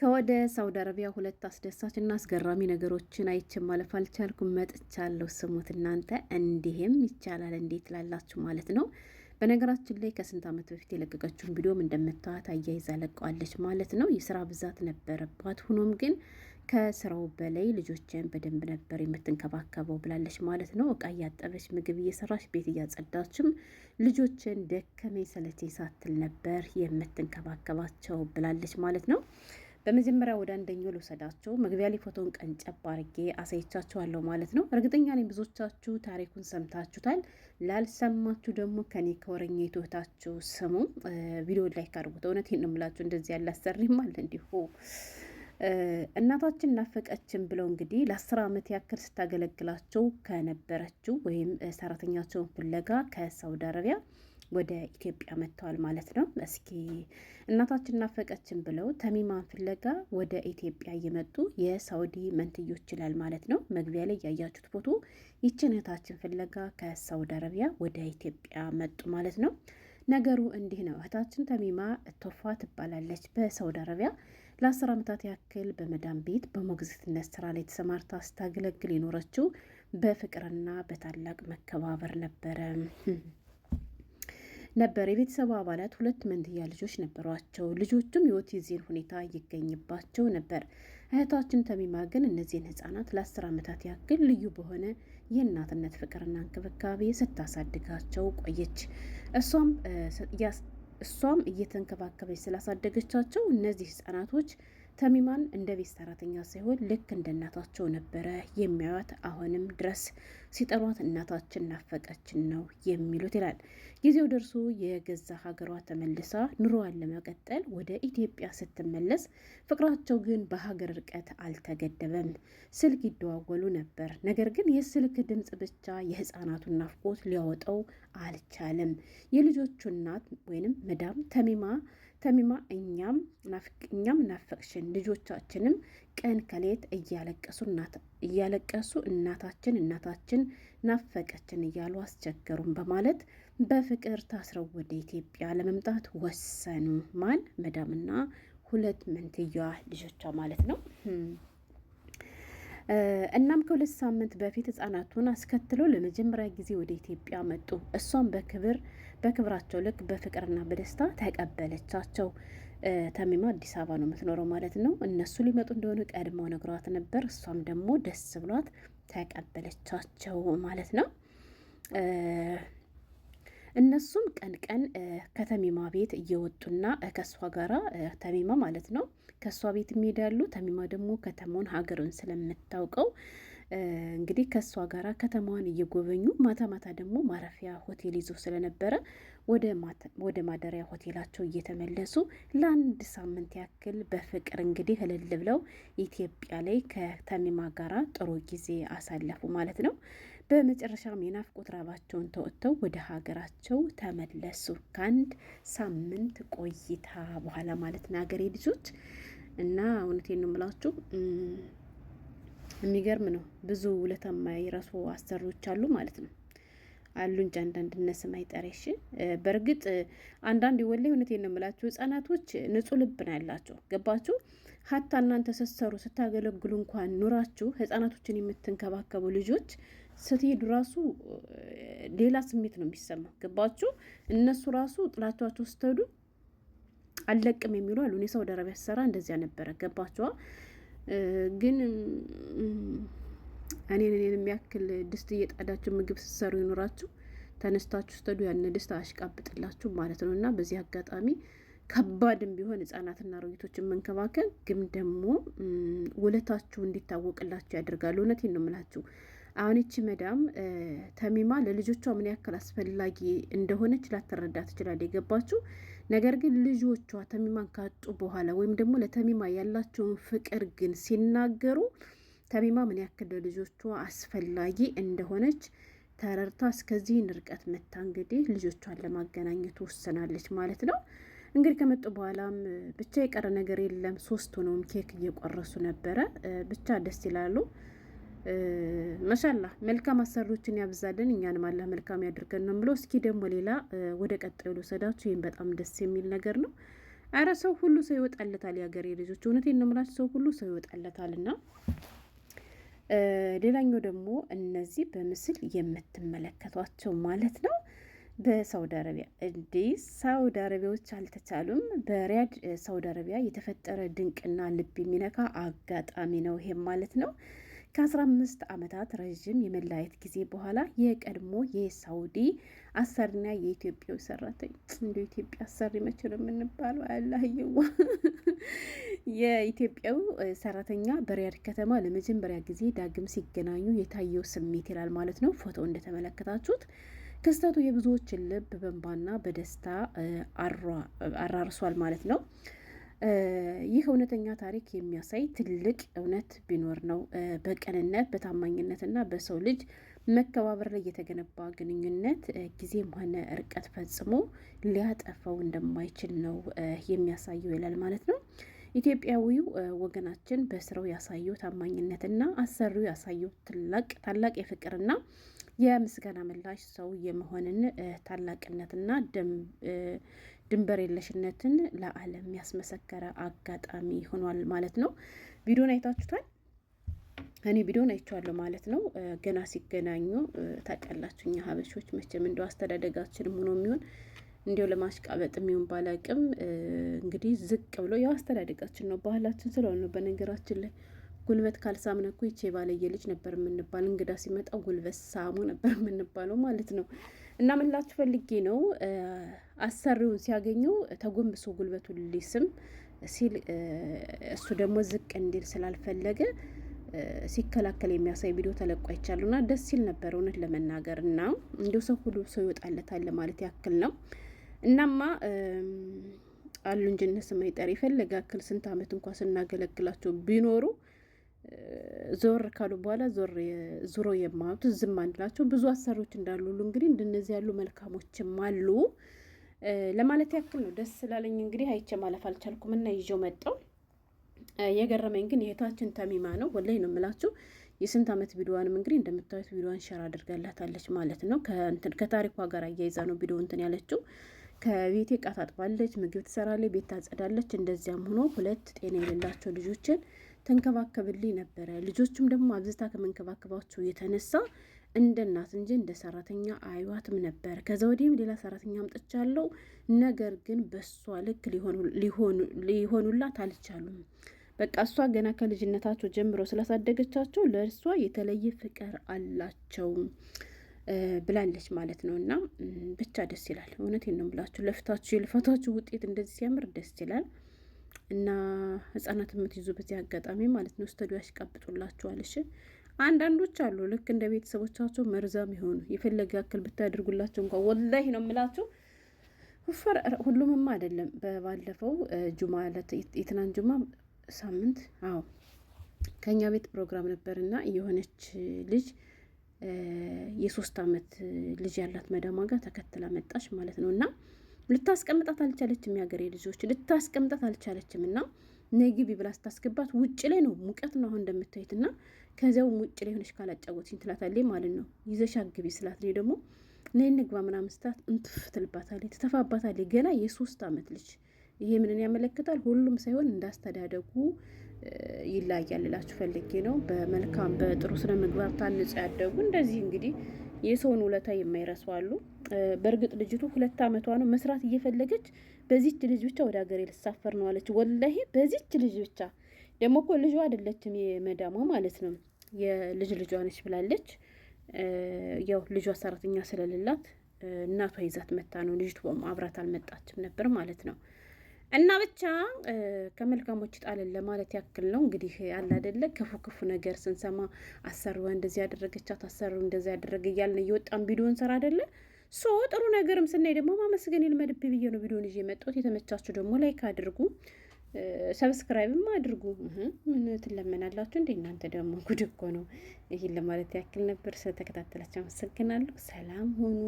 ከወደ ሳውዲ አረቢያ ሁለት አስደሳች እና አስገራሚ ነገሮችን አይቼ ማለፍ አልቻልኩም። መጥቻለሁ። ስሙት እናንተ። እንዲህም ይቻላል እንዴት ላላችሁ ማለት ነው። በነገራችን ላይ ከስንት ዓመት በፊት የለቀቀችውን ቪዲዮም እንደምታዩት አያይዛ ለቀዋለች ማለት ነው። የስራ ብዛት ነበረባት። ሆኖም ግን ከስራው በላይ ልጆችን በደንብ ነበር የምትንከባከበው ብላለች ማለት ነው። እቃ እያጠበች፣ ምግብ እየሰራች፣ ቤት እያጸዳችም ልጆችን ደከመኝ ሰለቸኝ ሳትል ነበር የምትንከባከባቸው ብላለች ማለት ነው። በመጀመሪያ ወደ አንደኛው ልውሰዳቸው። መግቢያ ላይ ፎቶን ቀንጨብ አድርጌ አሳይቻችኋለሁ ማለት ነው። እርግጠኛ ነኝ ብዙዎቻችሁ ታሪኩን ሰምታችሁታል። ላልሰማችሁ ደግሞ ከኔ ከወረኛ እህታችሁ ስሙ። ቪዲዮ ላይክ አድርጉት። እውነቴን ነው የምላችሁ። እንደዚህ ያለ አሰሪም አለ እንዲሁ። እናታችን ናፈቀችን ብለው እንግዲህ ለ10 ዓመት ያክል ስታገለግላቸው ከነበረችው ወይም ሰራተኛቸውን ፍለጋ ከሳውዲ አረቢያ ወደ ኢትዮጵያ መጥተዋል ማለት ነው። እስኪ እናታችን ናፈቀችን ብለው ተሚማን ፍለጋ ወደ ኢትዮጵያ እየመጡ የሳውዲ መንትዮች ይላል ማለት ነው። መግቢያ ላይ ያያችሁት ፎቶ ይችን እህታችን ፍለጋ ከሳውዲ አረቢያ ወደ ኢትዮጵያ መጡ ማለት ነው። ነገሩ እንዲህ ነው። እህታችን ተሚማ ቶፋ ትባላለች። በሳውዲ አረቢያ ለ10 ዓመታት ያክል በመዳን ቤት በሞግዚትነት ስራ ላይ ተሰማርታ ስታገለግል የኖረችው በፍቅርና በታላቅ መከባበር ነበረ። የቤተሰቡ አባላት 2 መንትያ ልጆች ነበሯቸው። ልጆቹም የኦቲዝም ሁኔታ ይገኝባቸው ነበር። እህታችን ተሚማ ግን እነዚህን ህጻናት ለ10 ዓመታት ያክል ልዩ በሆነ የእናትነት ፍቅርና እንክብካቤ ስታሳድጋቸው ቆየች። እሷም እየተንከባከበች ስላሳደገቻቸው እነዚህ ህጻናቶች ተሚማን እንደ ቤት ሰራተኛ ሳይሆን ልክ እንደ እናታቸው ነበረ የሚያዩት። አሁንም ድረስ ሲጠሯት እናታችን ናፈቀችን ነው የሚሉት ይላል። ጊዜው ደርሶ የገዛ ሀገሯ ተመልሳ ኑሮዋን ለመቀጠል ወደ ኢትዮጵያ ስትመለስ ፍቅራቸው ግን በሀገር ርቀት አልተገደበም። ስልክ ይደዋወሉ ነበር። ነገር ግን የስልክ ድምጽ ብቻ የህፃናቱን ናፍቆት ሊያወጣው አልቻለም። የልጆቹ እናት ወይንም መዳም ተሚማ እኛም ናፈቅሽን፣ ልጆቻችንም ቀን ከሌት እያለቀሱ እናታችን ናፈቀችን እያሉ አስቸገሩን በማለት በፍቅር ታስረው ወደ ኢትዮጵያ ለመምጣት ወሰኑ። ማን? መዳምና 2 መንትያ ልጆቿ ማለት ነው። እናም ከ2 ሳምንት በፊት ህጻናቱን አስከትለው ለመጀመሪያ ጊዜ ወደ ኢትዮጵያ መጡ። እሷም በክብራቸው ልክ በፍቅርና በደስታ ተቀበለቻቸው። ተሚማ አዲስ አበባ ነው የምትኖረው ማለት ነው። እነሱ ሊመጡ እንደሆነ ቀድመው ነግሯት ነበር። እሷም ደግሞ ደስ ብሏት ተቀበለቻቸው ማለት ነው። እነሱም ቀን ቀን ከተሚማ ቤት እየወጡና ከሷ ጋራ ተሚማ ማለት ነው ከሷ ቤት የሚሄዳሉ። ተሚማ ደግሞ ከተማውን ሀገሩን ስለምታውቀው እንግዲህ ከሷ ጋራ ከተማዋን እየጎበኙ ማታ ማታ ደግሞ ማረፊያ ሆቴል ይዞ ስለነበረ ወደ ማደሪያ ሆቴላቸው እየተመለሱ ለ1 ሳምንት ያክል በፍቅር እንግዲህ እልል ብለው ኢትዮጵያ ላይ ከተሚማ ጋራ ጥሩ ጊዜ አሳለፉ ማለት ነው። በመጨረሻም የናፍቆት ራባቸውን ተወጥተው ወደ ሀገራቸው ተመለሱ። ከ1 ሳምንት ቆይታ በኋላ ማለት ነው ሀገሬ ልጆች። እና እውነቴን ነው የምላችሁ የሚገርም ነው። ብዙ ውለታ የማይረሱ አሰሪዎች አሉ ማለት ነው አሉ እንጂ አንዳንድ እነስም አይጠሬሽ። በእርግጥ አንዳንድ ወላሂ እውነቴን ነው የምላችሁ ህጻናቶች ንጹህ ልብ ነው ያላቸው። ገባችሁ? ሀታ እናንተ ስትሰሩ ስታገለግሉ እንኳን ኑራችሁ ህጻናቶችን የምትንከባከቡ ልጆች ስትሄዱ ራሱ ሌላ ስሜት ነው የሚሰማው። ገባችሁ? እነሱ ራሱ ጥላቻቸው ስትሄዱ አልለቅም የሚሉ አሉ። እኔ ሳውዲ አረቢያ ስሰራ እንደዚያ ነበረ። ገባችኋ? ግን እኔን የሚያክል ድስት እየጣዳችሁ ምግብ ስትሰሩ ይኖራችሁ ተነስታችሁ ስትሄዱ ያን ድስት አሽቃብጥላችሁ ማለት ነው። እና በዚህ አጋጣሚ ከባድም ቢሆን ህጻናትና አሮጊቶችን መንከባከብ ግን ደግሞ ውለታችሁ እንዲታወቅላችሁ ያደርጋሉ። እውነቴን ነው የምላችሁ። አሁን ይቺ መዳም ተሚማ ለልጆቿ ምን ያክል አስፈላጊ እንደሆነች ላትረዳ ትችላለች። የገባችሁ ነገር ግን ልጆቿ ተሚማን ካጡ በኋላ ወይም ደግሞ ለተሚማ ያላቸውን ፍቅር ግን ሲናገሩ ተሚማ ምን ያክል ለልጆቿ አስፈላጊ እንደሆነች ተረርታ እስከዚህን ርቀት መታ እንግዲህ ልጆቿን ለማገናኘት ወስናለች ማለት ነው። እንግዲህ ከመጡ በኋላም ብቻ የቀረ ነገር የለም። 3 ሆነውም ኬክ እየቆረሱ ነበረ። ብቻ ደስ ይላሉ። ማሻአላህ መልካም አሰሪዎችን ያብዛልን፣ እኛንም አላህ መልካም ያድርገን ነው ብሎ። እስኪ ደግሞ ሌላ ወደ ቀጣዩ ልውሰዳችሁ። ይህም በጣም ደስ የሚል ነገር ነው። አረ ሰው ሁሉ ሰው ይወጣለታል። የሀገሬ ልጆች እውነቴን ነው የምላችሁ፣ ሰው ሁሉ ሰው ይወጣለታል። እና ሌላኛው ደግሞ እነዚህ በምስል የምትመለከቷቸው ማለት ነው በሳውዲ አረቢያ እንዲህ ሳውዲ አረቢያዎች አልተቻሉም። በሪያድ ሳውዲ አረቢያ የተፈጠረ ድንቅና ልብ የሚነካ አጋጣሚ ነው ይሄም ማለት ነው። ከ15 ዓመታት ረዥም የመለያየት ጊዜ በኋላ የቀድሞ የሳውዲ አሰሪና የኢትዮጵያዊ ሰራተኛ እንደ ኢትዮጵያ አሰሪ መቼ ነው የምንባለው? አላህየዋ የኢትዮጵያው ሰራተኛ በሪያድ ከተማ ለመጀመሪያ ጊዜ ዳግም ሲገናኙ የታየው ስሜት ይላል ማለት ነው። ፎቶ እንደተመለከታችሁት ክስተቱ የብዙዎችን ልብ በእንባና በደስታ አራርሷል ማለት ነው። ይህ እውነተኛ ታሪክ የሚያሳይ ትልቅ እውነት ቢኖር ነው በቅንነት በታማኝነትና በሰው ልጅ መከባበር ላይ የተገነባ ግንኙነት ጊዜም ሆነ ርቀት ፈጽሞ ሊያጠፋው እንደማይችል ነው የሚያሳየው ይላል ማለት ነው። ኢትዮጵያዊው ወገናችን በስራው ያሳየው ታማኝነትና አሰሪው ያሳየው ታላቅ የፍቅርና የምስጋና ምላሽ ሰው የመሆንን ታላቅነትና ድንበር የለሽነትን ለዓለም ያስመሰከረ አጋጣሚ ሆኗል ማለት ነው። ቪዲዮን አይታችሁታል? እኔ ቪዲዮን አይቼዋለሁ ማለት ነው። ገና ሲገናኙ ታውቃላችሁ፣ እኛ ሀበሾች መቼም እንደው አስተዳደጋችንም ሆኖ የሚሆን እንዲው ለማሽቃበጥ የሚሆን ባላቅም እንግዲህ ዝቅ ብሎ ያው አስተዳደጋችን ነው ባህላችን ስለሆነ ነው። በነገራችን ላይ ጉልበት ካልሳምነ እኮ ይቼ ባለየ ልጅ ነበር የምንባል። እንግዳ ሲመጣ ጉልበት ሳሙ ነበር የምንባለው ማለት ነው። እና ምን ላችሁ ፈልጌ ነው አሰሪውን ሲያገኘው ተጎንብሶ ጉልበቱን ሊስም ሲል እሱ ደግሞ ዝቅ እንዲል ስላልፈለገ ሲከላከል የሚያሳይ ቪዲዮ ተለቆ አይቻሉ እና ደስ ሲል ነበር እውነት ለመናገር። እና እንዲሁ ሰው ሁሉ ሰው ይወጣለታል ማለት ያክል ነው። እናማ አሉ እንጂ እነሱ ማይጠር የፈለገ ያክል ስንት ዓመት እንኳን ስናገለግላቸው ቢኖሩ ዞር ካሉ በኋላ ዙሮ የማያዩት ዝም አንላቸው ብዙ አሰሪዎች እንዳሉ ሁሉ እንግዲህ እንደነዚህ ያሉ መልካሞችም አሉ ለማለት ያክል ነው። ደስ ስላለኝ እንግዲህ አይቼ ማለፍ አልቻልኩም እና ይዤው መጣሁ። የገረመኝ ግን የእህታችን ተሚማ ነው። ወላሂ ነው የምላችሁ። የስንት ዓመት ቪዲዮዋንም እንግዲህ እንደምታዩት ቪዲዮዋን ሸር አድርጋላታለች ማለት ነው። ከታሪኳ ጋር አያይዛ ነው ቪዲዮ እንትን ያለችው። ከቤቴ ዕቃ ታጥባለች፣ ምግብ ትሰራለች፣ ቤት ታጸዳለች። እንደዚያም ሆኖ 2 ጤና የሌላቸው ልጆችን ተንከባከብልኝ ነበረ። ልጆቹም ደግሞ አብዝታ ከመንከባከባቸው የተነሳ እንደ እናት እንጂ እንደ ሰራተኛ አዩዋትም ነበር። ከዛ ወዲህም ሌላ ሰራተኛ አምጥቻለሁ፣ ነገር ግን በሷ ልክ ሊሆኑላት አልቻሉም። በቃ እሷ ገና ከልጅነታቸው ጀምሮ ስላሳደገቻቸው ለእሷ የተለየ ፍቅር አላቸው ብላለች ማለት ነው። እና ብቻ ደስ ይላል። እውነቴን ነው ብላችሁ ለፍታችሁ የልፋታችሁ ውጤት እንደዚህ ሲያምር ደስ ይላል። እና ህጻናት የምትይዙ በዚህ አጋጣሚ ማለት ነው ስቱዲዮ ያሽቃብጡላችኋል። እሺ አንዳንዶች አሉ ልክ እንደ ቤተሰቦቻቸው መርዛም የሆኑ የፈለገ ያክል ብታደርጉላቸው እንኳን ወላሂ ነው የምላችሁ ሁሉምማ አይደለም። በባለፈው ጁማ የትናንት ጁማ ሳምንት ከኛ ቤት ፕሮግራም ነበርና የሆነች ልጅ የ3 ዓመት ልጅ ያላት መዳሟ ጋር ተከትላ መጣች ማለት ነው። እና ልታስቀምጣት አልቻለችም። የሀገሬ ልጆች ልታስቀምጣት አልቻለችም። እና ነግቢ ብላ ስታስገባት ውጭ ላይ ነው ሙቀት ነው አሁን እንደምታዩት። እና ከዚያው ውጭ ላይ ሆነች ካላጫወትኝ ትላታለች ማለት ነው። ይዘሽ አግቢ ስላት እኔ ደግሞ ነይ እንግባ ምናምን ስታት እንትፍ ትልባታለች፣ ትተፋባታለች። ገና የ3 ዓመት ልጅ። ይሄ ምንን ያመለክታል? ሁሉም ሳይሆን እንዳስተዳደጉ ይለያያል እላችሁ ፈልጌ ነው። በመልካም በጥሩ ስነ ምግባር ታንጸው ያደጉ እንደዚህ እንግዲህ የሰውን ውለታ የማይረሱ አሉ። በእርግጥ ልጅቱ 2 ዓመቷ ነው። መስራት እየፈለገች በዚች ልጅ ብቻ ወደ ሀገሬ ልሳፈር ነው አለች። ወላሂ በዚች ልጅ ብቻ። ደግሞ እኮ ልጇ አይደለችም የመዳሟ ማለት ነው፣ የልጇ ነች ብላለች። ያው ልጇ ሰራተኛ ስለሌላት እናቷ ይዛት መታ ነው። ልጅቱ አብራት አልመጣችም ነበር ማለት ነው። እና ብቻ ከመልካሞች ጣልን ለማለት ያክል ነው። እንግዲህ ያለ አይደለ ክፉ ነገር ስንሰማ አሰሪዋ እንደዚህ ያደረገቻት፣ አሰሪው እንደዚህ ያደረገ እያልን እየወጣን ቪዲዮ እንሰራ አይደለ? ጥሩ ነገርም ስናይ ደግሞ ማመስገን ልመድብ ብዬ ነው ቪዲዮን ይዤ የመጣሁት። የተመቻችሁ ደግሞ ላይክ አድርጉ፣ ሰብስክራይብም አድርጉ። ምን ትለመናላችሁ እንዴ እናንተ ደግሞ ጉድ እኮ ነው። ይሄን ለማለት ያክል ነበር። ስለተከታተላችሁ አመሰግናለሁ። ሰላም ሁኑ።